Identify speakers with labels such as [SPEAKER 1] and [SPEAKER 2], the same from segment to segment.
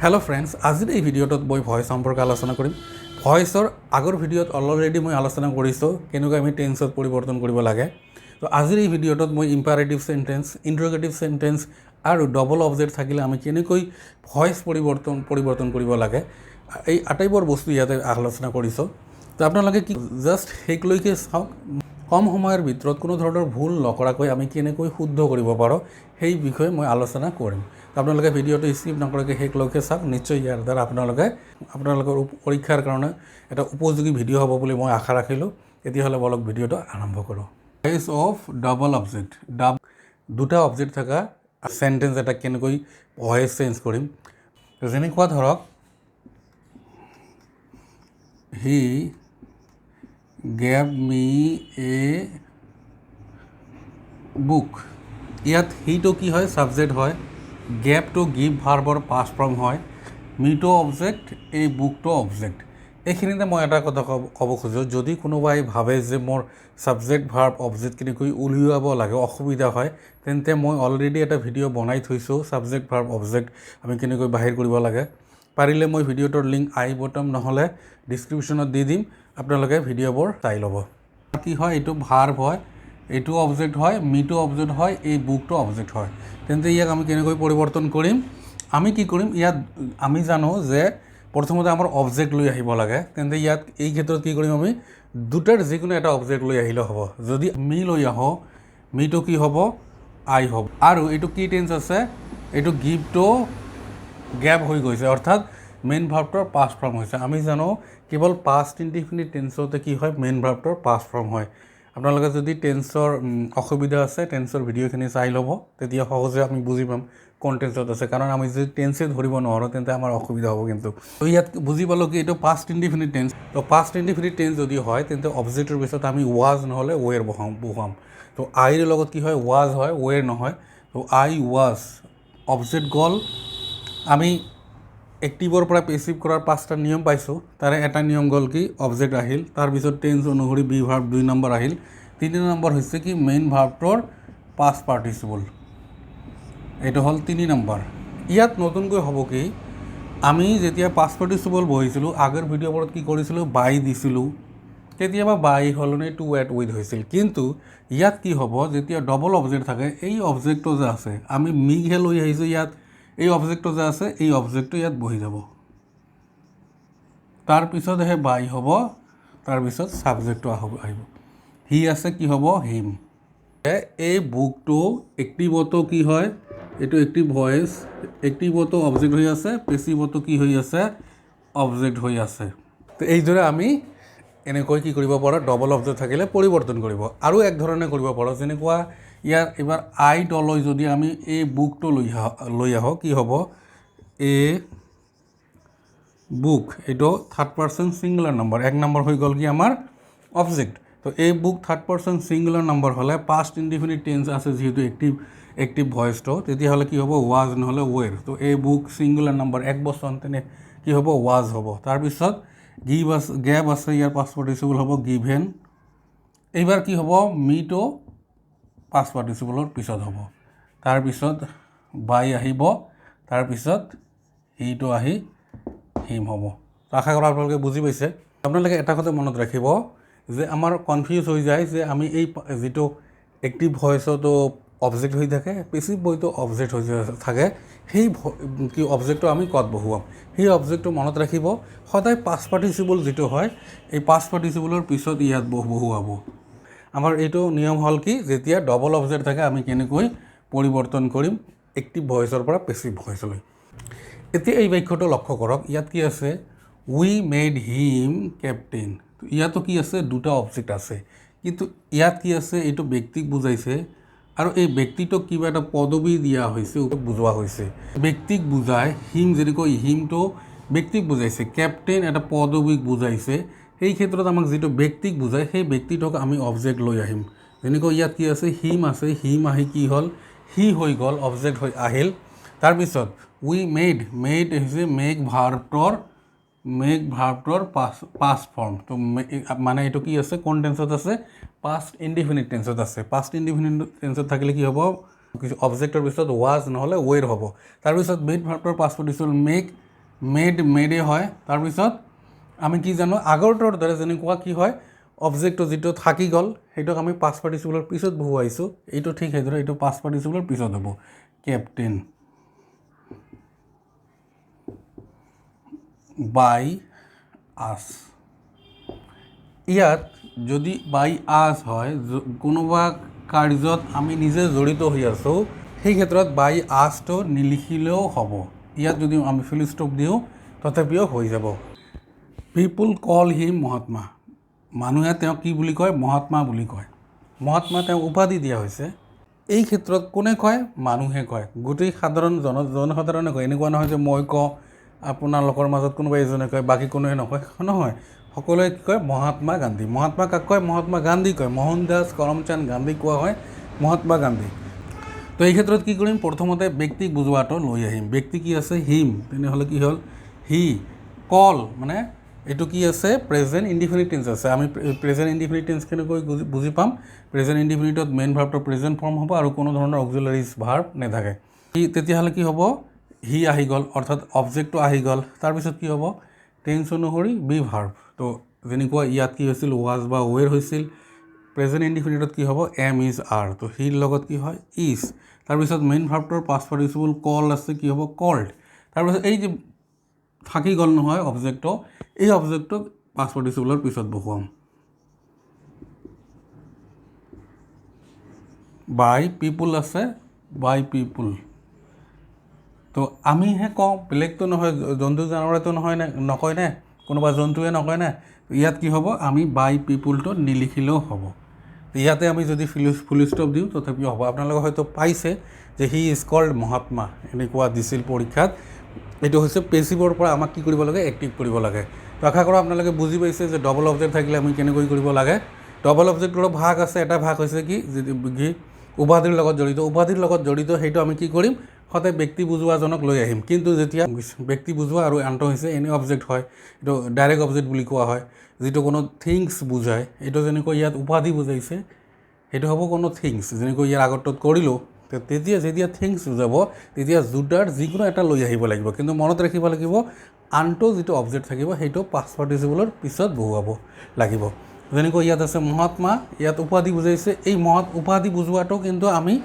[SPEAKER 1] Hello friends, आज এই ভিডিঅ'টোত মই ভয়েস সম্পৰ্কে আলোচনা কৰিম। ভয়েসৰ আগৰ ভিডিঅ'ত অলৰেডি মই আলোচনা কৰিছোঁ কেনেকৈ আমি টেন্সত পৰিৱৰ্তন কৰিব লাগে। তো আজিৰ এই ভিডিঅ'টোত মই ইম্পাৰেটিভ সেন্টেন্স, ইন্টাৰোগেটিভ সেন্টেন্স আৰু ডবল অবজেক্ট থাকিলে আমি কেনেকৈ ভয়েস পৰিৱৰ্তন কৰিব লাগে এই আটাইবোৰ বস্তু ইয়াতে আলোচনা কৰিছোঁ। তো আপোনালোকে কি জাষ্ট সেইলৈকে চাওক, কম সময়ৰ ভিতৰত কোনো ধৰণৰ ভুল নকৰাকৈ আমি কেনেকৈ শুদ্ধ কৰিব পাৰোঁ সেই বিষয়ে মই আলোচনা কৰিম। আপোনালোকে ভিডিঅ'টো স্কিপ নকৰাকৈ শেষলৈকে চাওক, নিশ্চয় ইয়াৰ দ্বাৰা আপোনালোকৰ পৰীক্ষাৰ কাৰণে এটা উপযোগী ভিডিঅ' হ'ব বুলি মই আশা ৰাখিলোঁ। তেতিয়াহ'লে বলক ভিডিঅ'টো আৰম্ভ কৰোঁ। ভয়েস অফ ডাবল অবজেক্ট, দুটা অবজেক্ট থকা সেন্টেন্স এটা কেনেকৈ ভয়েস চেঞ্জ কৰিম। যেনেকুৱা ধৰক, he gave me a book. ইয়াত হিটো কি হয়? ছাবজেক্ট হয়। গেভ টু গিভ ভাৰ্বৰ পাষ্ট ফৰ্ম হয়। মিটো অবজেক্ট, এই বুকটো অবজেক্ট। এইখিনিতে মই এটা কথা ক'ব খোজোঁ, যদি কোনোবাই ভাবে যে মোৰ ছাবজেক্ট ভাৰ্ব অবজেক্ট কেনেকৈ উলিয়াব লাগে অসুবিধা হয়, তেন্তে মই অলৰেডি এটা ভিডিঅ' বনাই থৈছোঁ ছাবজেক্ট ভাৰ্ব অবজেক্ট আমি কেনেকৈ বাহিৰ কৰিব লাগে। পাৰিলে মই ভিডিঅ'টোৰ লিংক আই বটম নহ'লে ডিছক্ৰিপশ্যনত দি দিম, আপোনালোকে ভিডিঅ'বোৰ চাই ল'ব। কি হয়? এইটো ভাৰ্ব হয়, এইটো অবজেক্ট হয়, মিটো অবজেক্ট হয়, এই বুকটো অবজেক্ট হয়। তেন্তে ইয়াক আমি কেনেকৈ পৰিৱৰ্তন কৰিম? আমি কি কৰিম? ইয়াত আমি জানো যে প্ৰথমতে আমাৰ অবজেক্ট লৈ আহিব লাগে। তেন্তে ইয়াত এই ক্ষেত্ৰত কি কৰিম? আমি দুটাৰ যিকোনো এটা অবজেক্ট লৈ আহিলে হ'ব। যদি মি লৈ আহোঁ, মিটো কি হ'ব? আই হ'ব। আৰু এইটো কি টেন্স আছে? এইটো গিভ টু গেভ হৈ গৈছে, অৰ্থাৎ মেইন ভাৰ্বটোৰ পাষ্ট ফৰ্ম হৈছে। আমি জানো কেৱল পাষ্ট ইনডিফিনিট টেন্সতে কি হয়? মেইন ভাৰ্বটোৰ পাষ্ট ফৰ্ম হয়। আপোনালোকে যদি টেন্সৰ অসুবিধা আছে, টেন্সৰ ভিডিঅ'খিনি চাই ল'ব, তেতিয়া সহজে আমি বুজি পাম কোন টেন্সত আছে। কাৰণ আমি যদি টেন্সে ধৰিব নোৱাৰোঁ তেন্তে আমাৰ অসুবিধা হ'ব। কিন্তু তো ইয়াত বুজি পালোঁ কি এইটো পাষ্ট ইনডিফিনিট টেন্স। তো পাষ্ট ইনডিফিনিট টেন্স যদি হয় তেন্তে অবজেক্টৰ পিছত আমি ৱাজ নহ'লে ৱেৰ বহুৱাম। তো আইৰ লগত কি হয়? ৱাজ হয়, ৱেৰ নহয়। তো আই ৱাজ, অবজেক্ট গ'ল। আমি এক্টিভৰ পৰা পেছিভ কৰাৰ 5টা নিয়ম পাইছোঁ। তাৰে এটা নিয়ম গ'ল কি? অবজেক্ট আহিল, তাৰপিছত টেন্স অনুসৰি বি ভাৰ্ব 2 নম্বৰ আহিল, 3 নম্বৰ হৈছে কি? মেইন ভাৰ্বটোৰ পাষ্ট পাৰ্টিচিপল। এইটো হ'ল 3 নম্বৰ। ইয়াত নতুনকৈ হ'ব কি? আমি যেতিয়া পাষ্ট পাৰ্টিচিপল বহিছিলোঁ, আগৰ ভিডিঅ'বোৰত কি কৰিছিলোঁ? বাই দিছিলোঁ, কেতিয়াবা বাই সলনি টু এট উইথ হৈছিল। কিন্তু ইয়াত কি হ'ব? যেতিয়া ডবল অবজেক্ট থাকে, এই অবজেক্টটো যে আছে, আমি মিহে লৈ আহিছোঁ ইয়াত, এই অবজেক্টটো যে আছে, এই অবজেক্টটো ইয়াত বহি যাব। তাৰপিছতহে বাই হ'ব, তাৰপিছত ছাবজেক্টটো আহিব। হি আছে, কি হ'ব? হিম। এই বুকটো এক্টিভতো কি হয়? এইটো এক্টিভ ভয়েস, এক্টিভতো অবজেক্ট হৈ আছে, পেছিভতো কি হৈ আছে? অবজেক্ট হৈ আছে। তো এইদৰে আমি এনেকৈ কি কৰিব পাৰোঁ? ডবল অবজেক্ট থাকিলে পৰিৱৰ্তন কৰিব। আৰু এক ধৰণে কৰিব পাৰোঁ, যেনেকুৱা ইয়াৰ এইবাৰ আই তলৈ যদি আমি এই বুকটো লৈ আহোঁ, কি হ'ব? এ বুক, এইটো third person singular number, 1 number হৈ গ'ল কি আমাৰ অবজেক্ট। তো এই book third person singular number হ'লে পাষ্ট ইনডিফিনিট টেন্স আছে যিহেতু এক্টিভ ভয়েসটো, তেতিয়াহ'লে কি হ'ব? ৱাজ নহ'লে ৱেৰ। তো এই বুক ছিংগুলাৰ নম্বৰ 1 বচন, তেনে কি হ'ব? ৱাজ হ'ব। তাৰপিছত গেভ আছে, ইয়াৰ পাষ্ট পাৰ্টিচিপল হ'ব গিভেন। এইবাৰ কি হ'ব? মিটো পাষ্ট পাৰ্টিচিপলৰ পিছত হ'ব। তাৰপিছত বাই আহিব, তাৰপিছত হিটো আহি হিম হ'ব। আশা কৰোঁ আপোনালোকে বুজি পাইছে। আপোনালোকে এটা কথা মনত ৰাখিব যে আমাৰ কনফিউজ হৈ যায় যে আমি এই যিটো এক্টিভ ভয়েসতো অবজেক্ট হৈ থাকে, পেছিভ ভয়েসতো অবজেক্ট হৈ থাকে, সেই কি অবজেক্টটো আমি ক'ত বহুৱাম? সেই অবজেক্টটো মনত ৰাখিব, সদায় পাষ্ট পাৰ্টিচিপল যিটো হয়, এই পাষ্ট পাৰ্টিচিপলৰ পিছত ইয়াত বহুৱাব। আমাৰ এইটো নিয়ম হ'ল কি? যেতিয়া ডবল অবজেক্ট থাকে আমি কেনেকৈ পৰিৱৰ্তন কৰিম এক্টিভ ভয়েসৰ পৰা পেছিভ ভয়েসলৈ। এতিয়া এই বাক্যটো লক্ষ্য কৰক, ইয়াত কি আছে? উই মেড হিম কেপ্টেইন। ইয়াতো কি আছে? দুটা অবজেক্ট আছে, কিন্তু ইয়াত কি আছে? এইটো ব্যক্তিক বুজাইছে, আৰু এই ব্যক্তিটোক কিবা এটা পদবী দিয়া হৈছে, বুজোৱা হৈছে। ব্যক্তিক বুজায়, হিম যেনেকৈ হিমটো ব্যক্তিক বুজাইছে, কেপ্টেইন এটা পদবীক বুজাইছে। সেই ক্ষেত্ৰত আমাক যিটো ব্যক্তিক বুজায়, সেই ব্যক্তিটোক আমি অবজেক্ট লৈ আহিম। যেনেকৈ ইয়াত কি আছে? হিম আছে, হিম আহি কি হ'ল? হি হৈ গ'ল, অবজেক্ট হৈ আহিল। তাৰপিছত উই মেড হৈছে মেক ভাৰ্বটোৰ পাষ্ট ফৰ্ম। তো মানে এইটো কি আছে? কোন টেন্সত আছে? পাষ্ট ইনডিফিনিট টেন্সত আছে। পাষ্ট ইনডিফিনিট টেন্সত থাকিলে কি হ'ব? অবজেক্টৰ পিছত ৱাজ নহ'লে ৱেৰ হ'ব। তাৰপিছত মেড ভাৰ্বটোৰ পাষ্ট পাৰ্টিচিপল মেক মেডে হয়। তাৰপিছত আমি কি জানো আগৰটোৰ দৰে যেনেকুৱা কি হয় অবজেক্টটো যিটো থাকি গ'ল সেইটোক আমি পাষ্ট পাৰ্টিচিপলৰ পিছত বহুৱাইছোঁ, এইটো ঠিক সেইদৰে এইটো পাষ্ট পাৰ্টিচিপলৰ পিছত হ'ব। কেপ্টেইন বাই আছ। ইয়াত যদি বাই আছ হয় কোনোবা কাৰ্যত আমি নিজে জড়িত হৈ আছোঁ, সেই ক্ষেত্ৰত বাই আছটো নিলিখিলেও হ'ব। ইয়াত যদি আমি ফুল ষ্টপ দিওঁ তথাপিও হৈ যাব। পিপুল কল হিম মহাত্মা। মানুহে তেওঁক কি বুলি কয়? মহাত্মা বুলি কয়। মহাত্মা তেওঁক উপাধি দিয়া হৈছে। এই ক্ষেত্ৰত কোনে কয়? মানুহে কয়। গোটেই সাধাৰণ জনসাধাৰণে কয়। এনেকুৱা নহয় যে মই কওঁ আপোনালোকৰ মাজত কোনোবা এজনে কয় বাকী কোনোৱে নকয়, নহয়। সকলোৱে কি কয়? মহাত্মা গান্ধী। মহাত্মা কাক কয়? মহাত্মা গান্ধী কয়। মোহনদাস কৰমচান্দ গান্ধী কোৱা হয় মহাত্মা গান্ধী। তো এই ক্ষেত্ৰত কি কৰিম? প্ৰথমতে ব্যক্তিক বুজোৱাটো লৈ আহিম। ব্যক্তি কি আছে? হিম। তেনেহ'লে কি হ'ল? হি। কল মানে এইটো কি আছে? প্ৰেজেণ্ট ইনডিফিনিট টেন্স আছে। আমি প্ৰেজেণ্ট ইনডিফিনিট টেন্স কেনেকৈ বুজি পাম? প্ৰেজেণ্ট ইনডিফিনিটত মেইন ভাৰ্বটো প্ৰেজেণ্ট ফৰ্ম হ'ব আৰু কোনো ধৰণৰ অক্সিলাৰিজ ভাৰ্ব নাথাকে। তেতিয়াহ'লে কি হ'ব? হি আহি গ'ল, অৰ্থাৎ অবজেক্টটো আহি গ'ল। তাৰপিছত কি হ'ব? টেন্স অনুসৰি বি ভাৰ্ব। তো যেনেকুৱা ইয়াত কি হৈছিল? ৱাজ বা ৱেৰ হৈছিল। প্ৰেজেণ্ট ইনডিফিনিটত কি হ'ব? Am is are. তো হিৰ লগত কি হয়? ইজ। তাৰপিছত মেইন ভাৰ্বটোৰ পাষ্ট পাৰ্টিচিপল কল আছে, কি হ'ব? কল্ড। তাৰপিছত এই যে থাকি গ'ল নহয় অবজেক্টটো, এই অবজেক্টটোক পাষ্ট পাৰ্টিচিপলৰ পিছত বহুৱাম। বাই পিপুল আছে, বাই পিপুল। তো আমিহে কওঁ, বেলেগটো নহয়, জন্তু জানোৱাৰেতো নহয় নে, নকয় নে, কোনোবা জন্তুৱে নকয় নে। ইয়াত কি হ'ব? আমি বাই পিপুলটো নিলিখিলেও হ'ব। ইয়াতে আমি যদি ফুল ষ্টপ দিওঁ তথাপিও হ'ব। আপোনালোকে হয়তো পাইছে যে হি ইজ কল্ড মহাত্মা, এনেকুৱা দিছিল পৰীক্ষাত। এইটো হৈছে পেচিভৰ পৰা আমাক কি কৰিব লাগে? এক্টিভ কৰিব লাগে। তো আশা কৰোঁ আপোনালোকে বুজি পাইছে যে ডবল অবজেক্ট থাকিলে আমি কেনেকৈ কৰিব লাগে। ডবল অবজেক্টৰো ভাগ আছে। এটা ভাগ হৈছে কি উপাধিৰ লগত জড়িত। উপাধিৰ লগত জড়িত সেইটো আমি কি কৰিম? সদায় ব্যক্তি বুজোৱাজনক লৈ আহিম। কিন্তু যেতিয়া ব্যক্তি বুজোৱা আৰু আনটো হৈছে এনে অবজেক্ট হয়, এইটো ডাইৰেক্ট অবজেক্ট বুলি কোৱা হয়, যিটো কোনো থিংছ বুজায়। এইটো যেনেকৈ ইয়াত উপাধি বুজাইছে, সেইটো হ'ব কোনো থিংছ। যেনেকৈ ইয়াৰ আগতটোত কৰিলোঁ, তেতিয়া যেতিয়া থিংছ বুজাব তেতিয়া দুটাৰ যিকোনো এটা লৈ আহিব লাগিব। কিন্তু মনত ৰাখিব লাগিব আনটো যিটো অবজেক্ট থাকিব সেইটো পাষ্ট পাৰ্টিচিপলৰ পিছত বহুৱাব লাগিব। যেনেকৈ ইয়াত আছে মহাত্মা, ইয়াত উপাধি বুজাইছে। এই উপাধি বুজোৱাটো কিন্তু আমি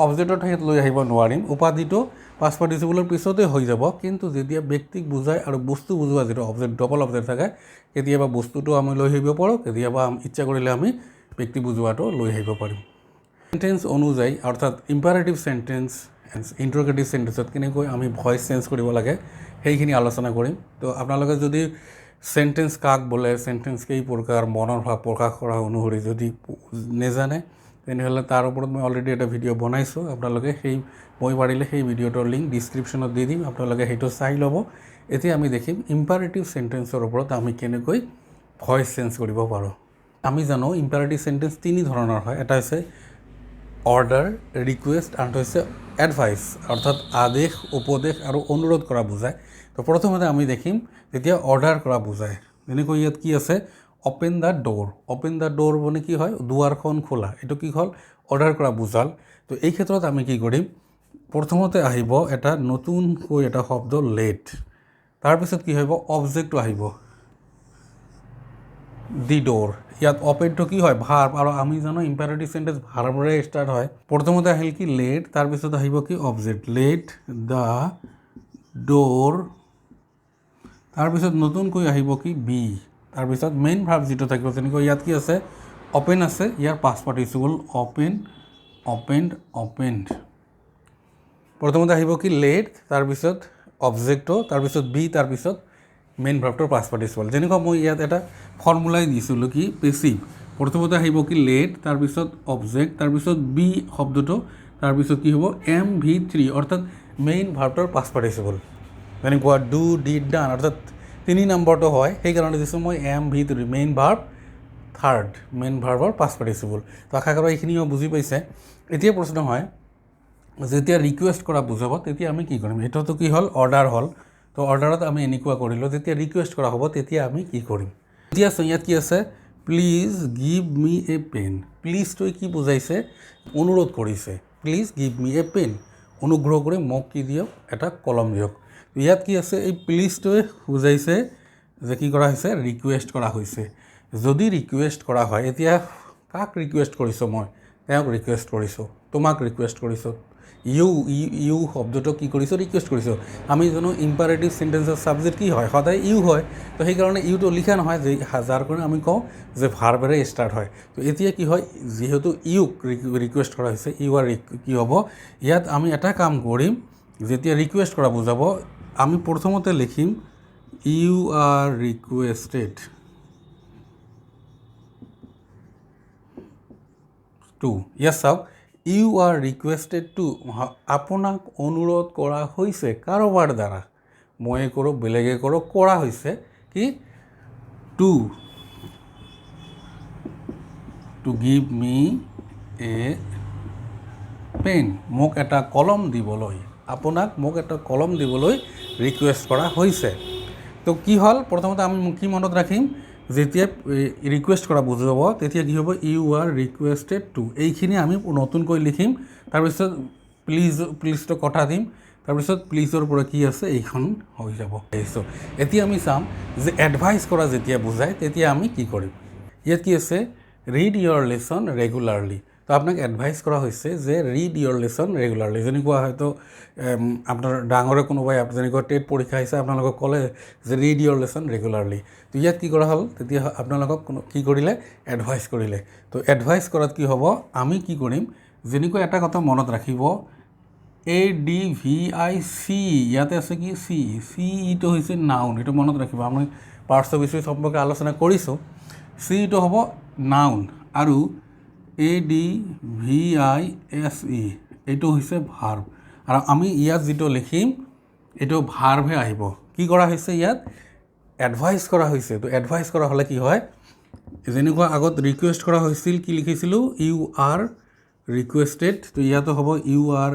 [SPEAKER 1] অবজেক্টৰ ঠাইত লৈ আহিব নোৱাৰিম। উপাধিটো পাষ্ট পাৰ্টিচিপলৰ পিছতে হৈ যাব। কিন্তু যেতিয়া ব্যক্তিক বুজায় আৰু বস্তু বুজোৱা যিটো অবজেক্ট ডবল অবজেক্ট থাকে, কেতিয়াবা বস্তুটো আমি লৈ আহিব পাৰোঁ, কেতিয়াবা ইচ্ছা কৰিলে আমি ব্যক্তি বুজোৱাটো লৈ আহিব পাৰিম। সেন্টেন্স অনুযায়ী অৰ্থাৎ ইম্পাৰেটিভ সেন্টেন্স, ইণ্টাৰগেটিভ সেন্টেন্সত কেনেকৈ আমি ভইচ চেঞ্জ কৰিব লাগে সেইখিনি আলোচনা কৰিম। তো আপোনালোকে যদি সেন্টেন্স কাক বোলে, সেন্টেন্স কেই প্ৰকাৰ, মনৰ ভাৱ প্ৰকাশ কৰা অনুসৰি যদি নেজানে তেনেহ'লে তাৰ ওপৰত মই অলৰেডি এটা ভিডিঅ' বনাইছোঁ। আপোনালোকে মই পাৰিলে সেই ভিডিঅ'টোৰ লিংক ডিছক্ৰিপশ্যনত দি দিম, আপোনালোকে সেইটো চাই ল'ব। এতিয়া আমি দেখিম ইম্পাৰেটিভ সেন্টেন্সৰ ওপৰত আমি কেনেকৈ ভইচ চেঞ্জ কৰিব পাৰোঁ। আমি জানো ইম্পাৰেটিভ সেন্টেন্স তিনি ধৰণৰ হয়। এটা হৈছে অৰ্ডাৰ, ৰিকুৱেষ্ট, আনটো হৈছে এডভাইচ, অৰ্থাৎ আদেশ, উপদেশ আৰু অনুৰোধ কৰা বুজায়। তো প্ৰথমতে আমি দেখিম যেতিয়া অৰ্ডাৰ কৰা বুজায়। যেনেকৈ ইয়াত কি আছে? Open the door. Open the door মানে কি হয়? দুৱাৰখন খোলা। এইটো কি হ'ল? অৰ্ডাৰ কৰা বুজাল। তো এই ক্ষেত্ৰত আমি কি কৰিম? প্ৰথমতে আহিব এটা নতুনকৈ এটা শব্দ লেট। তাৰপিছত কি হ'ব? অবজেক্টটো আহিব দি ড'ৰ। ইয়াত অপেনটো কি হয়? ভাৰ্ব, আৰু আমি জানো ইম্পাৰেটিভ সেন্টেন্স ভাৰ্বৰে ষ্টাৰ্ট হয়। প্ৰথমতে আহিল কি? লেট। তাৰপিছত আহিব কি? অবজেক্ট। Let the door. তাৰপিছত নতুনকৈ আহিব কি? বি। তাৰপিছত মেইন ভাৰ্ব যিটো থাকিব, যেনেকৈ ইয়াত কি আছে? অ'পেন আছে, ইয়াৰ পাষ্ট পাৰ্টিচিপল অ'পেন, অ'পেনড, অ'পেনড। প্ৰথমতে আহিব কি? লেট, তাৰপিছত অবজেক্টটো, তাৰপিছত বি, তাৰপিছত মেইন ভাৰ্বটোৰ পাষ্ট পাৰ্টিচিপল। যেনেকুৱা মই ইয়াত এটা ফৰ্মুলাই দিছিলোঁ কি? পেচিভ। প্ৰথমতে আহিব কি? লেট, তাৰপিছত অবজেক্ট, তাৰপিছত বি শব্দটো, তাৰপিছত কি হ'ব? MV3, অৰ্থাৎ মেইন ভাৰ্বটোৰ পাষ্ট পাৰ্টিচিপল। যেনেকুৱা ডু, ডিড, ডান, অৰ্থাৎ 3 নম্বৰটো হয়, সেইকাৰণে দিছোঁ মই MV3, main verb third, main ভাৰ্বৰ পাষ্ট পাৰ্টিচিপল। তো আশা কৰোঁ এইখিনিও বুজি পাইছে। এতিয়া প্ৰশ্ন হয় যেতিয়া ৰিকুৱেষ্ট কৰা বুজাব তেতিয়া আমি কি কৰিম? এইটোতো কি হ'ল? অৰ্ডাৰ হ'ল। তো অৰ্ডাৰত আমি এনেকুৱা কৰিলোঁ। যেতিয়া ৰিকুৱেষ্ট কৰা হ'ব তেতিয়া আমি কি কৰিম? এতিয়া ইয়াত কি আছে? Please give me a pen. প্লিজটোৱে কি বুজাইছে? অনুৰোধ কৰিছে। Please give me a pen, অনুগ্ৰহ কৰি মোক কি দিয়ক? এটা কলম দিয়ক। ইয়াত কি আছে এই প্লিজটোৱে বুজাইছে যে কি কৰা হৈছে ৰিকুৱেষ্ট কৰা হৈছে যদি ৰিকুৱেষ্ট কৰা হয় এতিয়া কাক ৰিকুৱেষ্ট কৰিছোঁ মই তেওঁক ৰিকুৱেষ্ট কৰিছোঁ তোমাক ৰিকুৱেষ্ট কৰিছোঁ ইউ শব্দটো কি কৰিছোঁ ৰিকুৱেষ্ট কৰিছোঁ আমি জানো ইম্পাৰেটিভ চেণ্টেন্সৰ ছাবজেক্ট কি হয় সদায় ইউ হয় তো সেইকাৰণে ইউটো লিখা নহয় যে যাৰ কাৰণে আমি কওঁ যে ভাৰ্বেৰে ষ্টাৰ্ট হয় তো এতিয়া কি হয় যিহেতু ইউক ৰিকুৱেষ্ট কৰা হৈছে ইউ আৰ কি হ'ব ইয়াত আমি এটা কাম কৰিম যেতিয়া ৰিকুৱেষ্ট কৰা বুজাব আমি প্ৰথমতে লিখিম ইউ আৰ ৰিকুৱেষ্টেড টু ইয়াত চাওক ইউ আৰ ৰিকুৱেষ্টেড টু আপোনাক অনুৰোধ কৰা হৈছে কাৰোবাৰ দ্বাৰা ময়ে কৰোঁ বেলেগে কৰোঁ কৰা হৈছে কি to give me a PAN মোক এটা কলম দিবলৈ আপোনাক মোক এটা কলম দিবলৈ ৰিকুৱেষ্ট কৰা হৈছে তো কি হ'ল প্ৰথমতে আমি কি মনত ৰাখিম যেতিয়া ৰিকুৱেষ্ট কৰা বুজাব তেতিয়া কি হ'ব ইউ আৰ ৰিকুৱেষ্টেড টু এইখিনি আমি নতুনকৈ লিখিম তাৰপিছত প্লিজটো কটা দিম তাৰপিছত প্লিজৰ পৰা কি আছে এইখন হৈ যাব এতিয়া আমি চাম যে এডভাইচ কৰা যেতিয়া বুজায় তেতিয়া আমি কি কৰিম ইয়াত কি আছে ৰিড ইয়ৰ লেচন ৰেগুলাৰলি তো আপোনাক এডভাইচ কৰা হৈছে যে ৰিড ইয়ৰ লেচন ৰেগুলাৰলি যেনেকুৱা হয়তো আপোনাৰ ডাঙৰে কোনোবাই যেনেকুৱা টেট পৰীক্ষা আহিছে আপোনালোকক ক'লে যে ৰিড ইয়ৰ লেচন ৰেগুলাৰলি তো ইয়াত কি কৰা হ'ল তেতিয়া আপোনালোকক কি কৰিলে এডভাইচ কৰিলে তো এডভাইচ কৰাত কি হ'ব আমি কি কৰিম যেনেকুৱা এটা কথা মনত ৰাখিব ADVIC ইয়াতে আছে কি চি ইটো হৈছে নাউন এইটো মনত ৰাখিব আমি পাৰ্টছ অফ স্পীচ সম্পৰ্কে আলোচনা কৰিছোঁ চি ইটো হ'ব নাউন আৰু ADVISE এইটো হৈছে ভাৰ্ব আৰু আমি ইয়াত যিটো লিখিম এইটো ভাৰ্বহে আহিব কি কৰা হৈছে ইয়াত এডভাইচ কৰা হৈছে তো এডভাইচ কৰা হ'লে কি হয় যেনেকুৱা আগত ৰিকুৱেষ্ট কৰা হৈছিল কি লিখিছিলোঁ ইউ আৰ ৰিকুৱেষ্টেড তো ইয়াতো হ'ব ইউ আৰ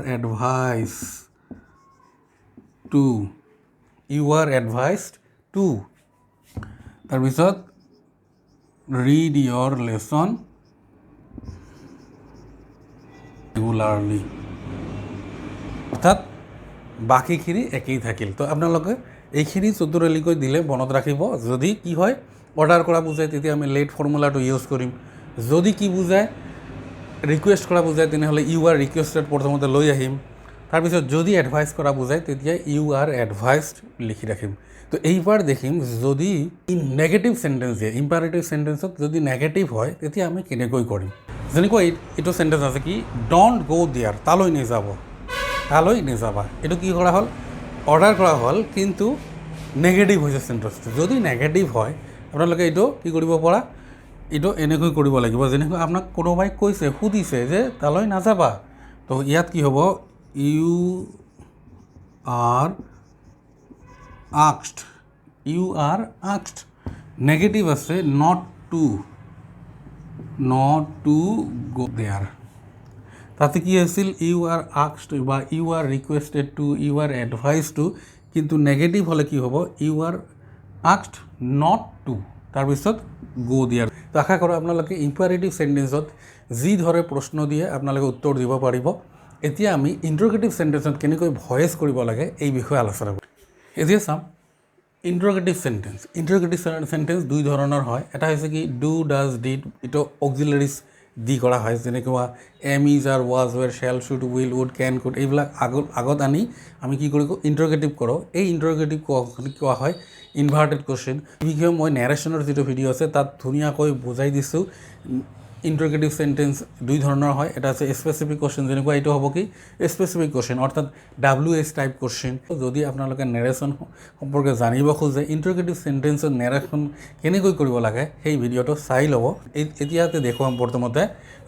[SPEAKER 1] এডভাইচড টু তাৰপিছত ৰিড ইয়ৰ লেচন ৰেগুলাৰলি অৰ্থাৎ বাকীখিনি একেই থাকিল তো আপোনালোকে এইখিনি চতুৰালিকৈ দিলে মনত ৰাখিব যদি কি হয় অৰ্ডাৰ কৰা বুজায় তেতিয়া আমি লেট ফৰ্মুলাটো ইউজ কৰিম যদি কি বুজায় ৰিকুৱেষ্ট কৰা বুজায় তেনেহ'লে ইউ আৰ ৰিকুৱেষ্টেড প্ৰথমতে লৈ আহিম তাৰপিছত যদি এডভাইচ কৰা বুজায় তেতিয়া ইউ আৰ এডভাইচড লিখি ৰাখিম তো এইবাৰ দেখিম যদি নেগেটিভ চেণ্টেন্স দিয়ে ইম্পাৰেটিভ চেণ্টেন্সত যদি নেগেটিভ হয় তেতিয়া আমি কেনেকৈ কৰিম যেনেকুৱা এইটো চেণ্টেন্স আছে কি ডণ্ট গ' দেয়াৰ তালৈ নাযাবা এইটো কি কৰা হ'ল অৰ্ডাৰ কৰা হ'ল কিন্তু নেগেটিভ হৈছে চেণ্টেন্সটো যদি নেগেটিভ হয় আপোনালোকে এইটো কি কৰিব পৰা এইটো এনেকৈ কৰিব লাগিব যেনেকৈ আপোনাক কোনোবাই কৈছে সুধিছে যে তালৈ নাযাবা তো ইয়াত কি হ'ব ইউ আৰ আস্কড নেগেটিভ আছে নট টু গো দেয়াৰ তাতে কি আছিল ইউ আৰ আস্কড বা you are requested to you are advise to কিন্তু নেগেটিভ হ'লে কি হ'ব you are asked not to তাৰপিছত গো দিয়াৰ তো আশা কৰোঁ আপোনালোকে ইম্পাৰেটিভ চেণ্টেন্সত যি ধৰে প্ৰশ্ন দিয়ে আপোনালোকে উত্তৰ দিব পাৰিব এতিয়া আমি ইণ্টাৰগেটিভ চেণ্টেন্সত কেনেকৈ ভয়েচ কৰিব লাগে এই বিষয়ে আলোচনা কৰিম এতিয়া চাম ইণ্টাৰগেটিভ চেণ্টেন্স দুই ধৰণৰ হয় এটা হৈছে কি ডু ডাজ ডিড এইটো অক্সিলাৰিজ দি কৰা হয় যেনেকুৱা am is are was were shall should will would can could এইবিলাক আগত আনি আমি কি কৰোঁ ইণ্টাৰগেটিভ কৰোঁ এই ইণ্টাৰগেটিভ কোৱা হয় ইনভাৰ্টেড কুৱেশ্যন বিষয়ে মই নেৰেশ্যনৰ যিটো ভিডিঅ' আছে তাত ধুনীয়াকৈ বুজাই দিছোঁ ইণ্টাৰগেটিভ চেণ্টেন্স দুই ধৰণৰ হয় এটা আছে স্পেচিফিক কুৱেশ্যন যেনেকুৱা এইটো হ'ব কি স্পেচিফিক কুৱেশ্যন অৰ্থাৎ WH টাইপ কুৱেশ্যন যদি আপোনালোকে নেৰেশ্যন সম্পৰ্কে জানিব খোজে ইণ্টাৰগেটিভ চেণ্টেন্সৰ নেৰেশ্যন কেনেকৈ কৰিব লাগে সেই ভিডিঅ'টো চাই ল'ব এতিয়াতে দেখুৱাম প্ৰথমতে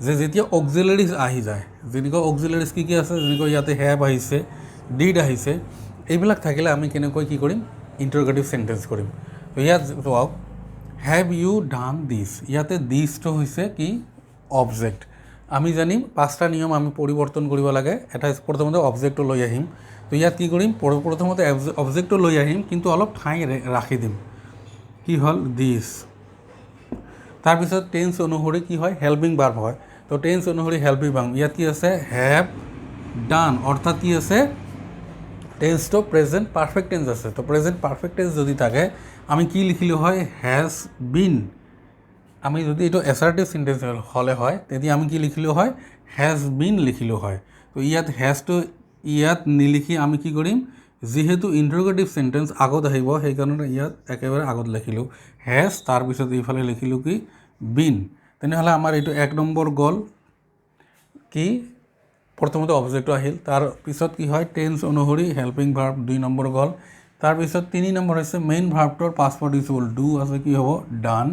[SPEAKER 1] যে যেতিয়া অক্সিলাৰিজ আহি যায় যেনেকুৱা অক্সিলাৰিজ কি আছে যেনেকৈ ইয়াতে হেভ আহিছে ডিড আহিছে এইবিলাক থাকিলে আমি কেনেকৈ কি কৰিম ইণ্টাৰগেটিভ চেণ্টেন্স কৰিম তো ইয়াত চাওক হেভ ইউ ডান দিছ ইয়াতে দিছটো হৈছে কি অবজেক্ট আমি জানিম পাঁচটা নিয়ম আমি পৰিৱৰ্তন কৰিব লাগে এটা প্ৰথমতে অবজেক্টটো লৈ আহিম তো ইয়াত কি কৰিম প্ৰথমতে অবজেক্টটো লৈ আহিম কিন্তু অলপ ঠাই ৰাখি দিম কি হ'ল দিছ তাৰপিছত টেন্স অনুসৰি কি হয় হেল্পিং ভাৰ্ব হয় তো টেন্স অনুসৰি হেল্পিং ভাৰ্ব ইয়াত কি আছে হেভ ডান অৰ্থাৎ কি আছে টেন্সটো প্ৰেজেণ্ট পাৰফেক্ট টেন্স আছে, তো প্ৰেজেণ্ট পাৰফেক্ট টেন্স যদি থাকে আমি কি লিখিলোঁ হয়, হেজ বিন। আমি যদি এইটো এছাৰ্টিভ চেণ্টেন্স হ'লে হয় তেতিয়া আমি কি লিখিলোঁ হয়, হেজ বিন লিখিলোঁ হয়। তো ইয়াত হেজটো ইয়াত নিলিখি আমি কি কৰিম, যিহেতু ইণ্টাৰগেটিভ চেণ্টেন্স আগত আহিব সেইকাৰণে ইয়াত একেবাৰে আগত লিখিলোঁ হেজ, তাৰপিছত এইফালে লিখিলোঁ কি বিন। তেনেহ'লে আমাৰ এইটো 1 নম্বৰ গ'ল কি, প্ৰথমতে অবজেক্টটো আহিল, তাৰপিছত কি হয় টেন্স অনুসৰি হেল্পিং ভাৰ্ব 2 নম্বৰ গ'ল, তাৰপিছত 3 নম্বৰ হৈছে মেইন ভাৰ্বটোৰ পাষ্ট পাৰ্টিচিপল ডু আছে কি হ'ব ডান,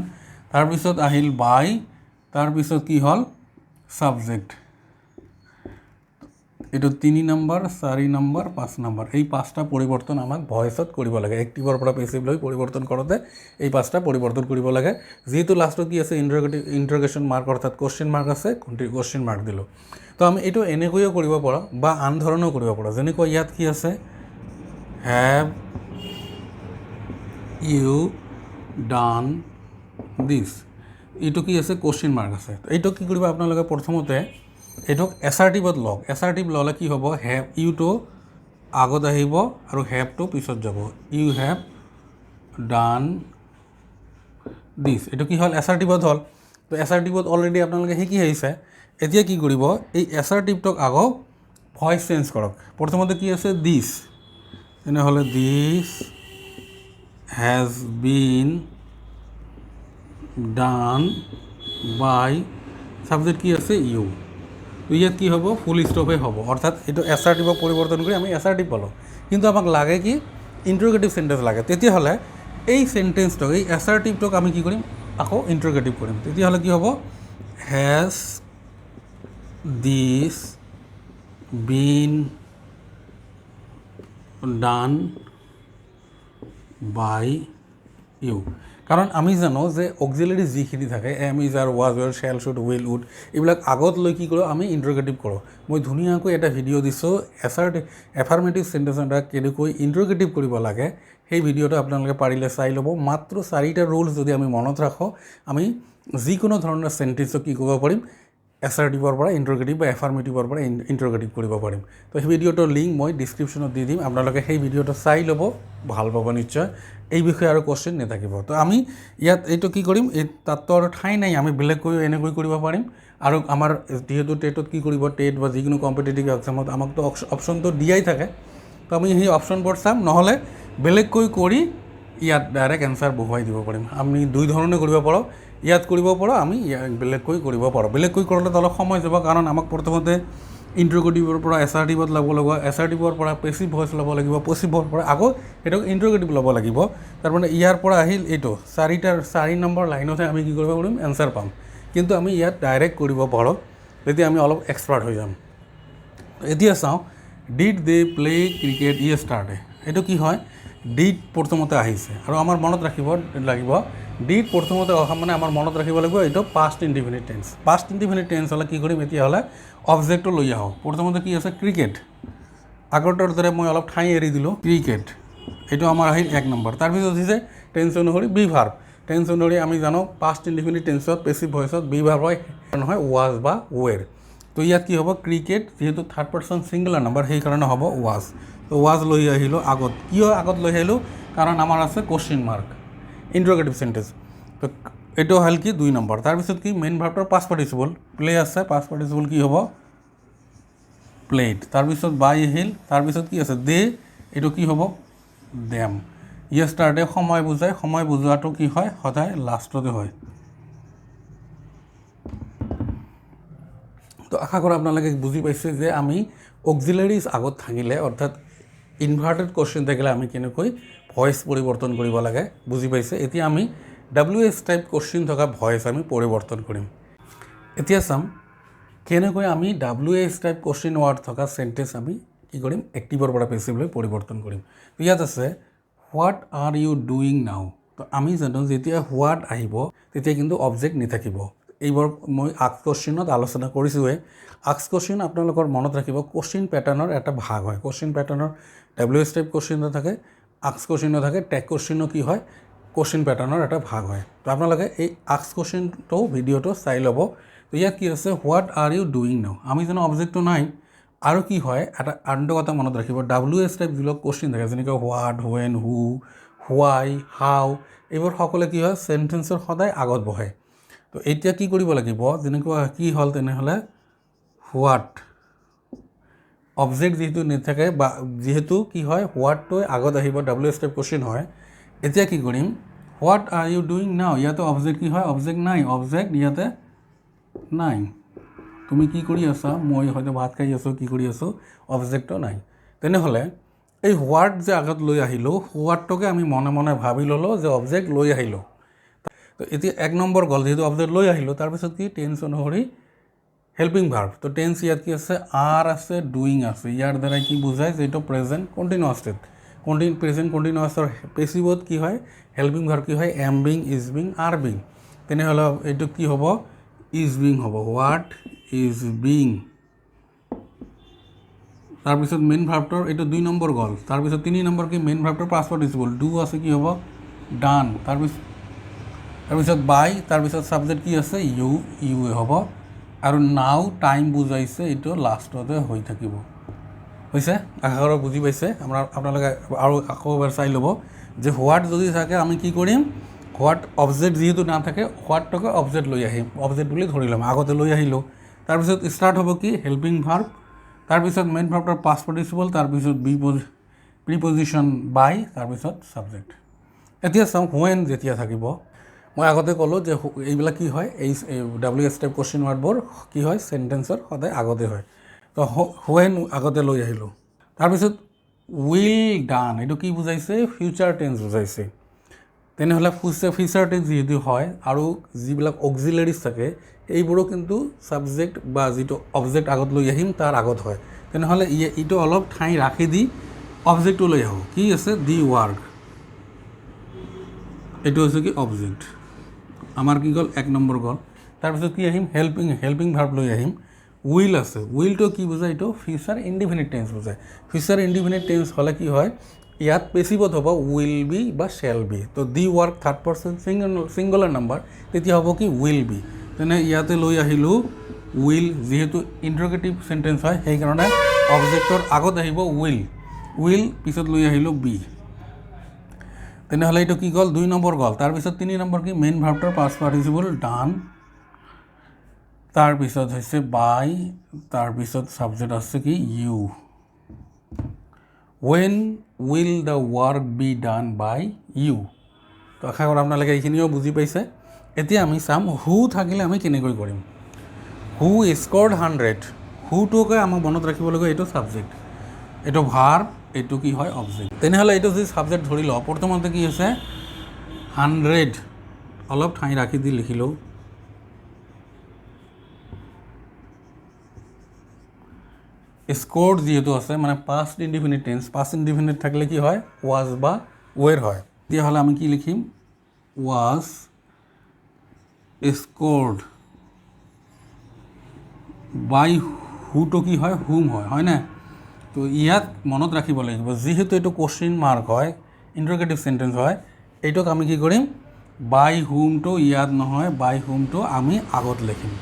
[SPEAKER 1] তাৰপিছত আহিল বাই, তাৰপিছত কি হ'ল ছাবজেক্ট। এইটো 3 নম্বৰ 4 নম্বৰ 5 নম্বৰ, এই 5টা পৰিৱৰ্তন আমাক ভইচত কৰিব লাগে। এক্টিভৰ পৰা পেছিভলৈ পৰিৱৰ্তন কৰোঁতে এই 5টা পৰিৱৰ্তন কৰিব লাগে। যিহেতু লাষ্টত কি আছে ইণ্টাৰগেশ্যন মাৰ্ক অৰ্থাৎ কুৱেশ্যন মাৰ্ক আছে, কুৱেশ্যন মাৰ্ক দিলোঁ। তো আমি এইটো এনেকৈও কৰিব পাৰোঁ বা আন ধৰণেও কৰিব পাৰোঁ। যেনেকৈ ইয়াত কি আছে, হেভ ইউ ডান দিছ, এইটো কি আছে কুৱেশ্যন মাৰ্ক আছে। এইটো কি কৰিব আপোনালোকে প্ৰথমতে এইটোক এছাৰ্টিভত লওক। এছাৰ্টিভ ল'লে কি হ'ব, হেভ ইউটো আগত আহিব আৰু হেভটো পিছত যাব, ইউ হেভ ডান দিছ। এইটো কি হ'ল এছাৰ্টিভত হ'ল। তো এছাৰ্টিভত অলৰেডি আপোনালোকে শিকি আহিছে। এতিয়া কি কৰিব, এই এছাৰ্টিভটোক আকৌ ভইচ চেঞ্জ কৰক। প্ৰথমতে কি আছে দিছ, তেনেহ'লে this has been done by, subject কি আছে ইউ। তো ইয়াত কি হ'ব ফুল ষ্টপে হ'ব, অৰ্থাৎ এইটো এছাৰ্টিভক পৰিৱৰ্তন কৰি আমি এছাৰ্টিভ পালোঁ। কিন্তু আমাক লাগে কি ইণ্টাৰগেটিভ চেণ্টেন্স লাগে। তেতিয়াহ'লে এই চেণ্টেন্সটোক এই এছাৰ্টিভটোক আমি কি কৰিম, আকৌ ইণ্টাৰগেটিভ কৰিম। তেতিয়াহ'লে কি হ'ব, has this been done by you. কাৰণ আমি জানো যে অক্সিলাৰী যিখিনি থাকে am is are was were shall should will would, এইবিলাক আগত লৈ কি কৰোঁ আমি ইণ্টাৰগেটিভ কৰোঁ। মই ধুনীয়াকৈ এটা ভিডিঅ' দিছোঁ এফাৰ্মেটিভ চেণ্টেন্স এটা কেনেকৈ ইণ্টাৰগেটিভ কৰিব লাগে, সেই ভিডিঅ'টো আপোনালোকে পাৰিলে চাই ল'ব। মাত্ৰ 4টা ৰুলছ যদি আমি মনত ৰাখোঁ, আমি যিকোনো ধৰণৰ চেণ্টেন্সক কি কৰিব পাৰিম, এছাৰ্টিভৰ পৰা ইণ্টাৰগেটিভ বা এফাৰ্মেটিভৰ পৰা ইণ্টাৰগেটিভ কৰিব পাৰিম। তো সেই ভিডিঅ'টোৰ লিংক মই ডিছক্ৰিপশ্যনত দি দিম, আপোনালোকে সেই ভিডিঅ'টো চাই ল'ব, ভাল পাব নিশ্চয়। এই বিষয়ে আৰু কুৱেশ্যন নাথাকিব। তো আমি ইয়াত এইটো কি কৰিম, এই তাততো আৰু ঠাই নাই, আমি বেলেগকৈ এনেকৈ কৰিব পাৰিম। আৰু আমাৰ যিহেতু টেটত কি কৰিব, টেট বা যিকোনো কম্পিটিটিভ এক্সামত আমাকতো অপশ্যনটো দিয়াই থাকে। তো আমি সেই অপশ্যনবোৰ চাম, নহ'লে বেলেগকৈ কৰি ইয়াত ডাইৰেক্ট এনচাৰ বহুৱাই দিব পাৰিম। আমি 2 ধৰণে কৰিব পাৰোঁ, ইয়াত কৰিব পাৰোঁ, আমি বেলেগকৈ কৰিব পাৰোঁ। বেলেগকৈ কৰিলে অলপ সময় যাব, কাৰণ আমাক প্ৰথমতে ইণ্টাৰগেটিভৰ পৰা এছাৰ্টিভত ল'ব লাগিব, এছাৰ্টিভৰ পৰা পেছিভ ভইচ ল'ব লাগিব, পেছিভৰ পৰা আকৌ সেইটোক ইণ্টাৰগেটিভ ল'ব লাগিব। তাৰমানে ইয়াৰ পৰা আহিল এইটো 4 নম্বৰ লাইনতহে আমি কি কৰিব পাৰিম, এনচাৰ পাম। কিন্তু আমি ইয়াত ডাইৰেক্ট কৰিব পাৰোঁ, তেতিয়া আমি অলপ এক্সপাৰ্ট হৈ যাম। এতিয়া চাওঁ, did they play cricket yesterday. এইটো কি হয়, ডিড প্ৰথমতে আহিছে আৰু আমাৰ মনত ৰাখিব লাগিব, ডিড প্ৰথমতে অহা মানে আমাৰ মনত ৰাখিব লাগিব এইটো past indefinite tense. Past indefinite tense হ'লে কি কৰিম, এতিয়াহ'লে অবজেক্টটো লৈ আহোঁ। প্ৰথমতে কি আছে ক্ৰিকেট, আগৰটোৰ দৰে মই অলপ ঠাই এৰি দিলোঁ, ক্ৰিকেট এইটো আমাৰ আহিল 1 নম্বৰ। তাৰপিছত হৈছে টেন্স অনুসৰি বি ভাৰ্ব। টেন্স অনুসৰি আমি জানো পাষ্ট ইনডিফিনিট টেন্সত পেছিভ ভইচত বি ভাৰ্ব হয়, নহয় ৱাজ বা ৱেৰ। তো ইয়াত কি হ'ব, ক্ৰিকেট যিহেতু 3rd পাৰ্চন ছিংগুলাৰ নম্বৰ সেইকাৰণে হ'ব ৱাজ। তো ৱাজ লৈ আহিলোঁ আগত। কিয় আগত লৈ আহিলোঁ, কাৰণ আমাৰ আছে কুৱেশ্যন মাৰ্ক, ইণ্টাৰগেটিভ চেণ্টেন্স। তো এইটো হ'ল কি 2 নম্বৰ। তাৰপিছত কি মেইন ভাৰ্বটোৰ পাষ্ট পাৰ্টিচিপল প্লে আছে, পাষ্ট পাৰ্টিচিপল কি হ'ব প্লেড। তাৰপিছত বাই আহিল, তাৰপিছত কি আছে দে, এইটো কি হ'ব দেম। ইয়েষ্টাৰডে সময় বুজায়, সময় বুজোৱাটো কি হয় সদায় লাষ্টতে হয়। তো আশা কৰোঁ আপোনালোকে বুজি পাইছে যে আমি অক্সিলাৰিজ আগত থাকিলে, অৰ্থাৎ ইনভাৰ্টেড কুৱেশ্যন থাকিলে আমি কেনেকৈ ভইচ পৰিৱৰ্তন কৰিব লাগে বুজি পাইছে। এতিয়া আমি WH টাইপ কুৱেশ্যন থকা ভইচ আমি পৰিৱৰ্তন কৰিম। এতিয়া চাম কেনেকৈ আমি WH টাইপ কুৱেশ্যন ৱাৰ্ড থকা চেণ্টেন্স আমি কি কৰিম, এক্টিভৰ পৰা পেছিভলৈ পৰিৱৰ্তন কৰিম। ইয়াত আছে what are U doing now. তো আমি জানো যেতিয়া হোৱাট আহিব তেতিয়া কিন্তু অবজেক্ট নাথাকিব। এইবোৰ মই আস্ক কুৱেশ্যনত আলোচনা কৰিছোঁৱে। আস্ক কুৱেশ্যন আপোনালোকৰ মনত ৰাখিব কুৱেশ্যন পেটাৰ্ণৰ এটা ভাগ হয়। কুৱেশ্যন পেটাৰ্ণৰ WH টাইপ কুৱেশ্যনো থাকে, আস্ক কুৱেশ্যনো থাকে, টেগ কুৱেশ্যনো কি হয় কুৱেশ্যন পেটাৰ্ণৰ এটা ভাগ হয়। তো আপোনালোকে এই আস্ক কুৱেশ্যনটো ভিডিঅ'টো চাই ল'ব। তো ইয়াত কি আছে what are U doing now, আমি জানো অবজেক্টটো নাই, আৰু কি হয় এটা আনটো কথা মনত ৰাখিব WH টাইপ যিবিলাক কুৱেশ্যন থাকে যেনেকৈ হোৱাট হুৱেন হু হোৱাই হাউ এইবোৰ সকলোৱে কি হয় চেণ্টেন্সৰ সদায় আগত বহে তো এতিয়া কি কৰিব লাগিব যেনেকুৱা কি হ'ল তেনেহ'লে হোৱাট অবজেক্ট যেহেতু নাথাকে বা যেহেতু কি হয় হোৱাটটো আগত আহিব WH টাইপ কুৱেশ্যন হয় এতিয়া কি কৰিম what are U doing now ইয়াতে অবজেক্ট কি হয় অবজেক্ট নাই অবজেক্ট ইয়াতে নাই তুমি কি কৰি আছা মই হয়তো ভাত খাই আছোঁ কি কৰি আছোঁ অবজেক্টটো নাই তেনেহ'লে এই হোৱাট যে আগত লৈ আহিলোঁ হোৱাটটোকে আমি মনে মনে ভাবি ল'লোঁ যে অবজেক্ট লৈ আহিলোঁ তো এতিয়া 1 নম্বৰ গ'ল যেহেতু অবজেক্ট লৈ আহিলোঁ তাৰপিছত কি টেন্স অনুসৰি হেল্পিং ভাৰ্ব তো টেন্স ইয়াত কি আছে আৰ আছে ডুইং আছে ইয়াৰ দ্বাৰাই কি বুজায় যে এইটো প্ৰেজেণ্ট কণ্টিনিউৱাছ টেন্স প্ৰেজেণ্ট কণ্টিনিউৱাছৰ পেছিভত কি হয় হেল্পিং ভাৰ্ব কি হয় am being is being R being তেনেহ'লে এইটো কি হ'ব ইজ বিং হ'ব হোৱাট ইজ বিং তাৰপিছত মেইন ভাৰ্বটোৰ এইটো 2 নম্বৰ গ'ল তাৰপিছত 3 নম্বৰ কি মেইন ভাৰ্বটোৰ পাষ্ট পাৰ্টিচিপল ডু আছে কি হ'ব ডান তাৰপিছত বাই তাৰপিছত ছাবজেক্ট কি আছে ইউ হ'ব আৰু নাও টাইম বুজাইছে এইটো লাষ্টতে হৈ থাকিব হৈছে আশা কৰোঁ বুজি পাইছে আপোনালোকে আৰু আকৌ এবাৰ চাই ল'ব যে হোৱাট যদি থাকে আমি কি কৰিম হোৱাট অবজেক্ট যিহেতু নাথাকে হোৱাটটোকে অবজেক্ট লৈ আহিম অবজেক্ট বুলি ধৰি ল'ম আগতে লৈ আহিলোঁ তাৰপিছত ষ্টাৰ্ট হ'ব কি হেল্পিং ভাৰ্ব তাৰপিছত মেইন ভাৰ্বটোৰ পাষ্ট পাৰ্টিচিপল তাৰপিছত প্ৰিপজিশ্যন বাই তাৰপিছত ছাবজেক্ট এতিয়া চাওঁ হুৱেন যেতিয়া থাকিব মই আগতে ক'লোঁ যে এইবিলাক কি হয় এই WH টাইপ কুৱেশ্যন ৱাৰ্ডবোৰ কি হয় চেণ্টেন্সৰ সদায় আগতে হয় তো হুৱেন আগতে লৈ আহিলোঁ তাৰপিছত উইল ডান এইটো কি বুজাইছে ফিউচাৰ টেন্স বুজাইছে তেনেহ'লে ফিউচাৰ টেন্স যিহেতু হয় আৰু যিবিলাক অক্সিলাৰিজ থাকে এইবোৰো কিন্তু ছাবজেক্ট বা যিটো অবজেক্ট আগত লৈ আহিম তাৰ আগত হয় তেনেহ'লে এইটো অলপ ঠাই ৰাখি দি অবজেক্টটো লৈ আহোঁ কি আছে দি ৱাৰ্ক এইটো হৈছে কি অবজেক্ট আমাৰ কি গ'ল 1 নম্বৰ গ'ল তাৰপিছত কি আহিম হেল্পিং ভাৰ্ব লৈ আহিম উইল আছে উইলটো কি বুজায় এইটো ফিউচাৰ ইনডিফিনিট টেন্স বুজায় ফিউচাৰ ইনডিফিনিট টেন্স হ'লে কি হয় ইয়াত পেছিভত হ'ব উইল বি বা শ্বেল বি তো the work third person singular number তেতিয়া হ'ব কি উইল বি তেনে ইয়াতে লৈ আহিলোঁ উইল যিহেতু ইণ্টাৰগেটিভ চেণ্টেন্স হয় সেইকাৰণে অবজেক্টৰ আগত আহিব উইল পিছত লৈ আহিলোঁ বি তেনেহ'লে এইটো কি গ'ল 2 নম্বৰ গ'ল তাৰপিছত 3 নম্বৰ কি মেইন ভাৰ্বটোৰ পাষ্ট পাৰ্টিচিপল ডান তাৰপিছত হৈছে বাই তাৰপিছত ছাবজেক্ট আছে কি you when will the work be done by you তো আশা কৰোঁ আপোনালোকে এইখিনিও বুজি পাইছে এতিয়া আমি চাম হু থাকিলে আমি কেনেকৈ কৰিম হু স্ক'ৰ্ড 100 হুটোকে আমাক মনত ৰাখিব লাগিব এইটো ছাবজেক্ট এইটো ভাৰ্ব এইটো কি হয় অবজেক্ট তেনেহ'লে এইটো যদি ছাবজেক্ট ধৰি লওঁ প্ৰথমতে কি আছে 100 অলপ ঠাই ৰাখি দি লিখিলোঁ স্ক'ৰ্ড যিহেতু আছে মানে past indefinite tense past indefinite থাকিলে কি হয় ৱাজ বা ৱেৰ হয় তেতিয়াহ'লে আমি কি লিখিম ৱাজ স্ক'ৰ্ড বাই হুটো কি হয় হুম হয়নে তো ইয়াত মনত ৰাখিব লাগিব যিহেতু এইটো কুৱেশ্যন মাৰ্ক হয় ইণ্টাৰগেটিভ চেণ্টেন্স হয় এইটোক আমি কি কৰিম বাই হুমটো ইয়াত নহয় বাই হুমটো আমি আগত লিখিম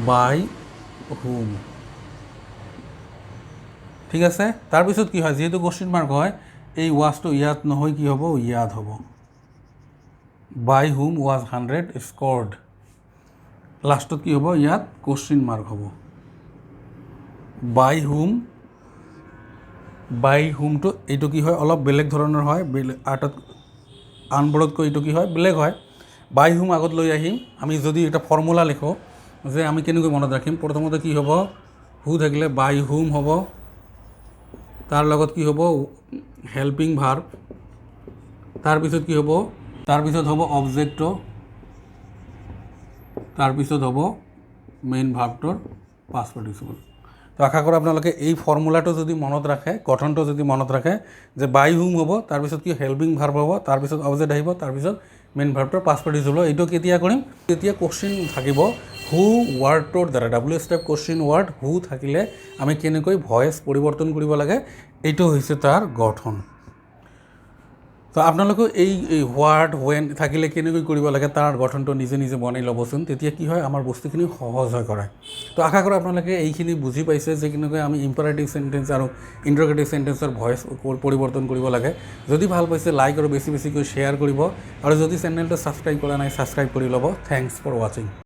[SPEAKER 1] বাই হুম ঠিক আছে তাৰপিছত কি হয় যেহেতু কুৱেশ্যন মাৰ্ক হয় এই ৱাজটো ইয়াত নহয় কি হ'ব ইয়াত হ'ব বাই হুম ৱাজ 100 স্ক'ৰ্ড লাষ্টত কি হ'ব ইয়াত কুৱেশ্যন মাৰ্ক হ'ব বাই হুমটো এইটো কি হয় অলপ বেলেগ ধৰণৰ হয় আৰ্টত আনবোৰতকৈ এইটো কি হয় বেলেগ হয় বাই হুম আগত লৈ আহিম আমি যদি এটা ফৰ্মুলা লিখোঁ যে আমি কেনেকৈ মনত ৰাখিম প্ৰথমতে কি হ'ব হু থাকিলে বাই হুম হ'ব তাৰ লগত কি হ'ব হেল্পিং ভাৰ্ব তাৰপিছত কি হ'ব তাৰপিছত হ'ব অবজেক্টটো তাৰপিছত হ'ব মেইন ভাৰ্বটোৰ পাষ্ট পাৰ্টিচিপল তো আশা কৰোঁ আপোনালোকে এই ফৰ্মুলাটো যদি মনত ৰাখে গঠনটো যদি মনত ৰাখে যে বাই হুম হ'ব তাৰপিছত কি হেল্পিং ভাৰ্ব হ'ব তাৰপিছত অবজেক্ট আহিব তাৰপিছত মেইন ভাৰ্বটোৰ পাষ্ট পাৰ্টিচিপল এইটো কেতিয়া কৰিম তেতিয়া কুৱেশ্যন থাকিব হু ৱাৰ্ডটোৰ দ্বাৰা WH টাইপ কুৱেশ্যন ৱাৰ্ড হু থাকিলে আমি কেনেকৈ ভইচ পৰিৱৰ্তন কৰিব লাগে এইটো হৈছে তাৰ গঠন তো আপোনালোকেও এই হোৱাট ৱেন থাকিলে কেনেকৈ কৰিব লাগে তাৰ গঠনটো নিজে নিজে বনাই ল'বচোন, তেতিয়া কি হয় আমাৰ বস্তুখিনি সহজ হৈ কৰে। তো আশা কৰোঁ আপোনালোকে এইখিনি বুজি পাইছে যে কেনেকৈ আমি ইম্পাৰেটিভ চেণ্টেন্স আৰু ইণ্টাৰগেটিভ চেণ্টেন্সৰ ভইচ পৰিৱৰ্তন কৰিব লাগে। যদি ভাল পাইছে লাইক আৰু বেছি বেছিকৈ শ্বেয়াৰ কৰিব, আৰু যদি চেনেলটো ছাবস্ক্ৰাইব কৰা নাই ছাবস্ক্ৰাইব কৰি ল'ব। থেংকছ ফৰ ৱাচিং।